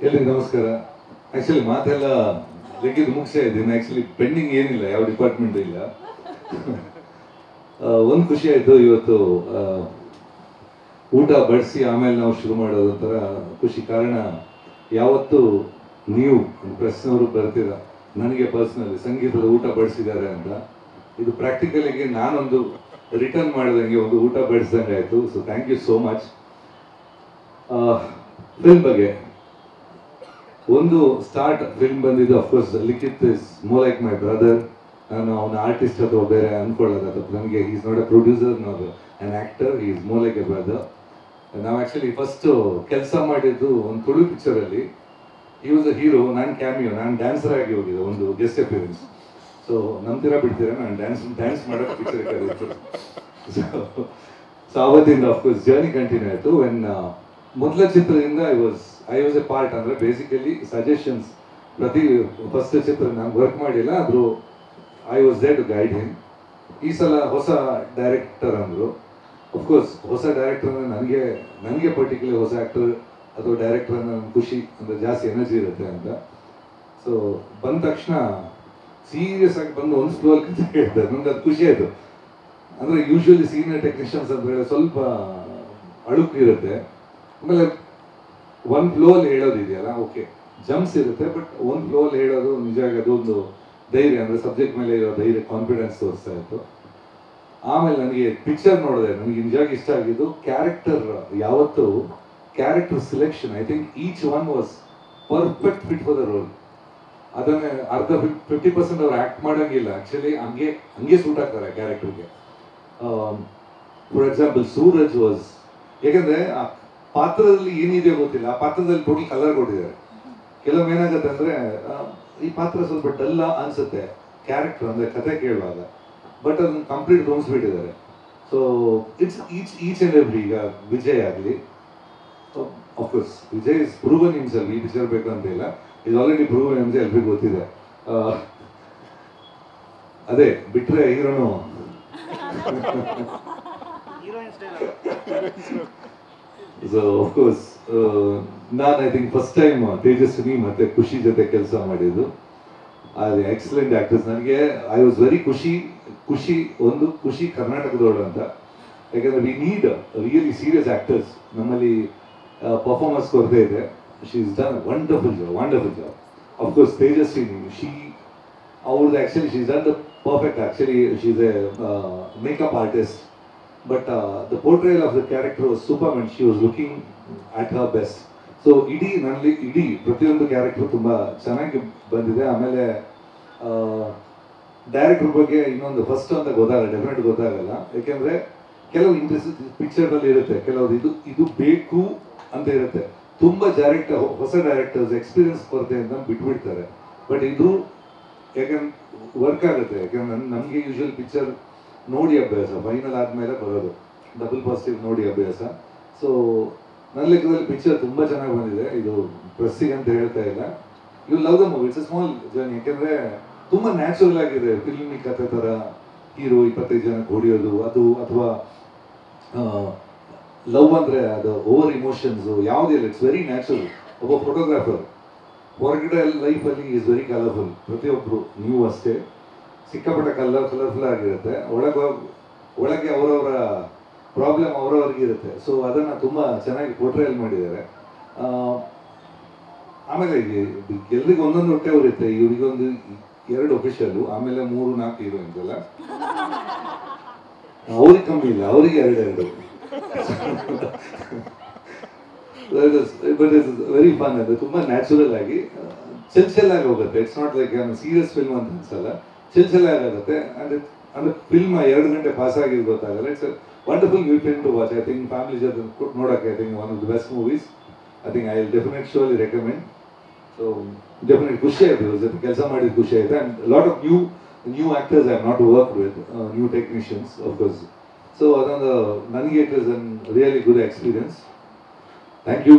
ಎಲ್ರಿಗೂ ನಮಸ್ಕಾರ. ಆ್ಯಕ್ಚುಲಿ ಮಾತೆಲ್ಲ ಲೆಕ್ಕಿದ್ದು ಮುಗಿಸ್ತಾ ಇದ್ದೀನಿ. ಆ್ಯಕ್ಚುಲಿ ಪೆಂಡಿಂಗ್ ಏನಿಲ್ಲ, ಯಾವ ಡಿಪಾರ್ಟ್ಮೆಂಟ್ ಇಲ್ಲ. ಒಂದು ಖುಷಿ ಆಯಿತು ಇವತ್ತು ಊಟ ಬಡಿಸಿ ಆಮೇಲೆ ನಾವು ಶುರು ಮಾಡೋದು ಒಂಥರ ಖುಷಿ. ಕಾರಣ ಯಾವತ್ತು ನೀವು ಪ್ರೆಸ್ನವರು ಬರ್ತೀರ ನನಗೆ ಪರ್ಸ್ನಲಿ ಸಂಗೀತದ ಊಟ ಬಡಿಸಿದ್ದಾರೆ ಅಂತ, ಇದು ಪ್ರಾಕ್ಟಿಕಲಿಗೆ ನಾನೊಂದು ರಿಟರ್ನ್ ಮಾಡಿದಂಗೆ ಒಂದು ಊಟ ಬಡಿಸ್ದಂಗೆ ಆಯಿತು. So thank you so much. Film ಬಗ್ಗೆ ಒಂದು ಸ್ಟಾರ್ಟ್ ಫಿಲ್ಮ್ ಬಂದಿದ್ದು of course Likhith is more like my brother. ನಾನು ಅವನ ಆರ್ಟಿಸ್ಟ್ ಅಥವಾ ಬೇರೆ ಅಂದ್ಕೊಳ್ಳೋದು, ಅಥವಾ ನನಗೆ is not a producer not an actor, ಈ is more like a brother. ನಾವು ಆ್ಯಕ್ಚುಲಿ ಫಸ್ಟು ಕೆಲಸ ಮಾಡಿದ್ದು ಒಂದು ತುಳು ಪಿಕ್ಚರಲ್ಲಿ. ಈ ವಾಸ್ ಅ ಹೀರೋ, ನಾನು ಕ್ಯಾಮಿಯೋ, ನಾನು ಡ್ಯಾನ್ಸರ್ ಆಗಿ ಹೋಗಿದ್ದೆ, ಒಂದು ಗೆಸ್ಟ್ ಅಪಿಯರೆನ್ಸ್. ಸೊ ನಂಬ್ತೀರಾ ಬಿಡ್ತೀರಾ, ನಾನು ಡ್ಯಾನ್ಸ್ ಮಾಡೋಕ್ಕೆ ಪಿಕ್ಚರ್ ಕರೀತು. ಸೊ ಆವತ್ತಿಂದ ಅಫ್ಕೋರ್ಸ್ ಜರ್ನಿ ಕಂಟಿನ್ಯೂ ಆಯಿತು. ವೆನ್ ಮೊದಲ ಚಿತ್ರದಿಂದ ಐ ವಾಸ್ ಎ ಪಾರ್ಟ್. ಅಂದರೆ ಬೇಸಿಕಲಿ ಸಜೆಷನ್ಸ್ ಪ್ರತಿ ಫಸ್ಟ್ ಚಿತ್ರ ನಾನು ವರ್ಕ್ ಮಾಡಿಲ್ಲ, ಆದರೂ I was there to guide him. ಈ ಸಲ ಹೊಸ ಡೈರೆಕ್ಟರ್ ಅಂದರು. ಅಫ್ಕೋರ್ಸ್ ಹೊಸ ಡೈರೆಕ್ಟರ್ ಅಂದರೆ ನನಗೆ ಪರ್ಟಿಕ್ಯುಲರ್ ಹೊಸ ಆ್ಯಕ್ಟರ್ ಅಥವಾ ಡೈರೆಕ್ಟರ್ ಅಂದರೆ ನನಗೆ ಖುಷಿ, ಅಂದರೆ ಜಾಸ್ತಿ ಎನರ್ಜಿ ಇರುತ್ತೆ ಅಂತ. ಸೊ ಬಂದ ತಕ್ಷಣ ಸೀರಿಯಸ್ ಆಗಿ ಬಂದು ಒಂದು ಸ್ಲೋ ಅಂತ ಹೇಳ್ತಾರೆ, ನನಗೆ ಅದು ಖುಷಿ ಆಯಿತು. ಅಂದರೆ ಯೂಶ್ವಲಿ ಸೀನಿಯರ್ ಟೆಕ್ನಿಷಿಯನ್ಸ್ ಅಂದರೆ ಸ್ವಲ್ಪ ಅಳುಕು ಇರುತ್ತೆ. ಆಮೇಲೆ ಒಂದು ಫ್ಲೋಲ್ಲಿ ಹೇಳೋದಿದೆಯಲ್ಲ, ಓಕೆ ಜಂಪ್ಸ್ ಇರುತ್ತೆ, ಬಟ್ ಒಂದು ಫ್ಲೋಲ್ಲಿ ಹೇಳೋದು ನಿಜವಾಗಿ ಅದೊಂದು ಧೈರ್ಯ, ಅಂದರೆ ಸಬ್ಜೆಕ್ಟ್ ಮೇಲೆ ಇರೋ ಧೈರ್ಯ, ಕಾನ್ಫಿಡೆನ್ಸ್ ತೋರಿಸ್ತಾ ಇತ್ತು. ಆಮೇಲೆ ನನಗೆ ಪಿಕ್ಚರ್ ನೋಡಿದೆ, ನನಗೆ ನಿಜವಾಗಿ ಇಷ್ಟ ಆಗಿದ್ದು ಕ್ಯಾರೆಕ್ಟರ್. ಯಾವತ್ತು character selection, I think each one was perfect fit for the role. ಅದನ್ನೇ 50% ಅವ್ರು ಆ್ಯಕ್ಟ್ ಮಾಡೋಂಗಿಲ್ಲ, ಆ್ಯಕ್ಚುಲಿ ಹಂಗೆ ಸೂಟ್ ಆಗ್ತಾರೆ ಕ್ಯಾರೆಕ್ಟರ್ಗೆ. ಫಾರ್ ಎಕ್ಸಾಂಪಲ್ ಸೂರಜ್ ವಾಸ್, ಯಾಕಂದರೆ ಆ ಪಾತ್ರದಲ್ಲಿ ಏನಿದೆ ಗೊತ್ತಿಲ್ಲ, ಆ ಪಾತ್ರದಲ್ಲಿ ಟೋಟಲ್ ಕಲರ್ ಕೊಟ್ಟಿದ್ದಾರೆ. ಕೆಲವೊಮ್ಮೆ ಏನಾಗುತ್ತೆ ಅಂದರೆ ಈ ಪಾತ್ರ ಸ್ವಲ್ಪ ಡಲ್ಲ ಅನಿಸುತ್ತೆ ಕ್ಯಾರೆಕ್ಟರ್, ಅಂದರೆ ಕತೆ ಕೇಳುವಾಗ, ಬಟ್ ಅದನ್ನು ಕಂಪ್ಲೀಟ್ ತೋರಿಸ್ಬಿಟ್ಟಿದ್ದಾರೆ. So it's each and every. ಈಗ ವಿಜಯ್ ಆಗಲಿ, of course Vijay is proven himself. ಈ ಪಿಕ್ಚರ್ ಬೇಕು ಅಂತ ಇಲ್ಲ, ಇದು ಆಲ್ರೆಡಿ ಪ್ರೂವನ್ ಹಿಮ್ಸೆಲ್ಫ್, ಎಲ್ರಿಗೂ ಗೊತ್ತಿದೆ. ಅದೇ ಬಿಟ್ಟರೆ ಹೀರೋನು ಸೊ ಅಫ್ಕೋರ್ಸ್ ನಾನು I think first time Tejaswini ಮತ್ತು ಖುಷಿ ಜೊತೆ ಕೆಲಸ ಮಾಡಿದ್ದು. ಅದು ಎಕ್ಸಲೆಂಟ್ ಆ್ಯಕ್ಟರ್ಸ್. ನನಗೆ ಐ ವಾಸ್ ವೆರಿ ಖುಷಿ ಕರ್ನಾಟಕದವಳು ಅಂತ. ಯಾಕಂದರೆ we need really serious actors. ನಮ್ಮಲ್ಲಿ ಪರ್ಫಾರ್ಮೆನ್ಸ್ ಕೊರತೆ ಇದೆ. She is done wonderful job. Of course Tejaswini, ಅವ್ರದ್ದು actually she is done the perfect. Actually she is a makeup artist, but the portrayal of the character was superb and she was looking at her best. So ಇಡೀ ಪ್ರತಿಯೊಂದು character ತುಂಬ ಚೆನ್ನಾಗಿ ಬಂದಿದೆ. ಆಮೇಲೆ director ಬಗ್ಗೆ ಇನ್ನೊಂದು first ಅಂತ definite ಗೊತ್ತಾಗಲ್ಲ, ಯಾಕೆಂದರೆ ಕೆಲವು ಇಂಟ್ರೆಸ್ಟ್ ಪಿಕ್ಚರ್ನಲ್ಲಿ ಇರುತ್ತೆ, ಕೆಲವರು ಇದು ಬೇಕು ಅಂತ ಇರುತ್ತೆ. ತುಂಬ ಹೊಸ ಡೈರೆಕ್ಟರ್ಸ್ ಎಕ್ಸ್ಪೀರಿಯನ್ಸ್ ಕೊರತೆ ಅಂತ ಬಿಟ್ಬಿಡ್ತಾರೆ. ಬಟ್ ಇದು ಯಾಕಂದ್ರೆ ವರ್ಕ್ ಆಗುತ್ತೆ, ಯಾಕಂದ್ರೆ ನಮಗೆ ಯೂಶುವಲ್ ಪಿಕ್ಚರ್ ನೋಡಿ ಅಭ್ಯಾಸ, ಫೈನಲ್ ಆದಮೇಲೆ ಬರೋದು, ಡಬಲ್ ಪಾಸಿಟಿವ್ ನೋಡಿ ಅಭ್ಯಾಸ. ಸೊ ನನ್ನ ಲೆಕ್ಕದಲ್ಲಿ ಪಿಕ್ಚರ್ ತುಂಬ ಚೆನ್ನಾಗಿ ಬಂದಿದೆ. ಇದು ಪ್ರೆಸ್ಸಿಗೆ ಅಂತ ಹೇಳ್ತಾ ಇಲ್ಲ, you love the movie. It's a small journey, ಯಾಕೆಂದರೆ ತುಂಬ ನ್ಯಾಚುರಲ್ ಆಗಿದೆ. ಫಿಲ್ಮಿ ಕಥೆ ಥರ ಹೀರೋ 25 ಜನಕ್ಕೆ ಹೊಡೆಯೋದು ಅದು, ಅಥವಾ ಲವ್ ಅಂದರೆ ಅದು ಓವರ್ ಇಮೋಷನ್ಸು ಯಾವುದಿಲ್ಲ. It's very natural. ಒಬ್ಬ ಫೋಟೋಗ್ರಾಫರ್ ಹೊರಗಡೆ ಲೈಫಲ್ಲಿ ಈಸ್ ವೆರಿ ಕಲರ್ಫುಲ್. ಪ್ರತಿಯೊಬ್ಬರು, ನೀವು ಅಷ್ಟೇ, ಸಿಕ್ಕಾಪಟ್ಟೆ ಕಲರ್ಫುಲ್ ಆಗಿರುತ್ತೆ. ಒಳಗೆ ಅವರವರ ಪ್ರಾಬ್ಲಮ್ ಅವರವ್ರಿಗೆ ಇರುತ್ತೆ. ಸೊ ಅದನ್ನು ತುಂಬ ಚೆನ್ನಾಗಿ ಪೋರ್ಟ್ರೇಲ್ ಮಾಡಿದ್ದಾರೆ. ಆಮೇಲೆ ಎಲ್ರಿಗೂ ಒಂದೊಂದು ಹೊಟ್ಟೆ ಉರಿಯುತ್ತೆ. ಇವರಿಗೊಂದು 2 ಒಫಿಷಿಯಲ್ಲು, ಆಮೇಲೆ 3-4 ಹೀರೋಯಿನ್ಸ್ ಅಲ್ಲ, ಅವ್ರಿಗೆ ಕಮ್ಮಿ ಇಲ್ಲ, ಅವರಿಗೆ 2. But it's very fun. ಅದು ತುಂಬ ನ್ಯಾಚುರಲ್ ಆಗಿ ಚೆಲ್ಲಾಗಿ ಹೋಗುತ್ತೆ. It's not like serious film ಅಂತ ಅನ್ಸಲ್ಲ, ಚೆಲ್ಲಾಗುತ್ತೆ. ಅಂದರೆ ಫಿಲ್ಮ್ 2 ಗಂಟೆ ಪಾಸ್ ಆಗಿದ್ದು ಗೊತ್ತಾಗಲ್ಲ. It's wonderful new film to watch. I think family ಜೊತೆ ನೋಡೋಕ್ಕೆ I think one of the best movies. I think I will definitely recommend. So definite ಖುಷಿ ಆಯಿತು ಇವ್ರ ಜೊತೆ ಕೆಲಸ ಮಾಡಿದ್ದು, ಖುಷಿ ಆಯಿತು. And lot of new actors I have not work with, new technicians of course. So ಅದೊಂದು ನನಗೆ it is an really good experience. Thank you.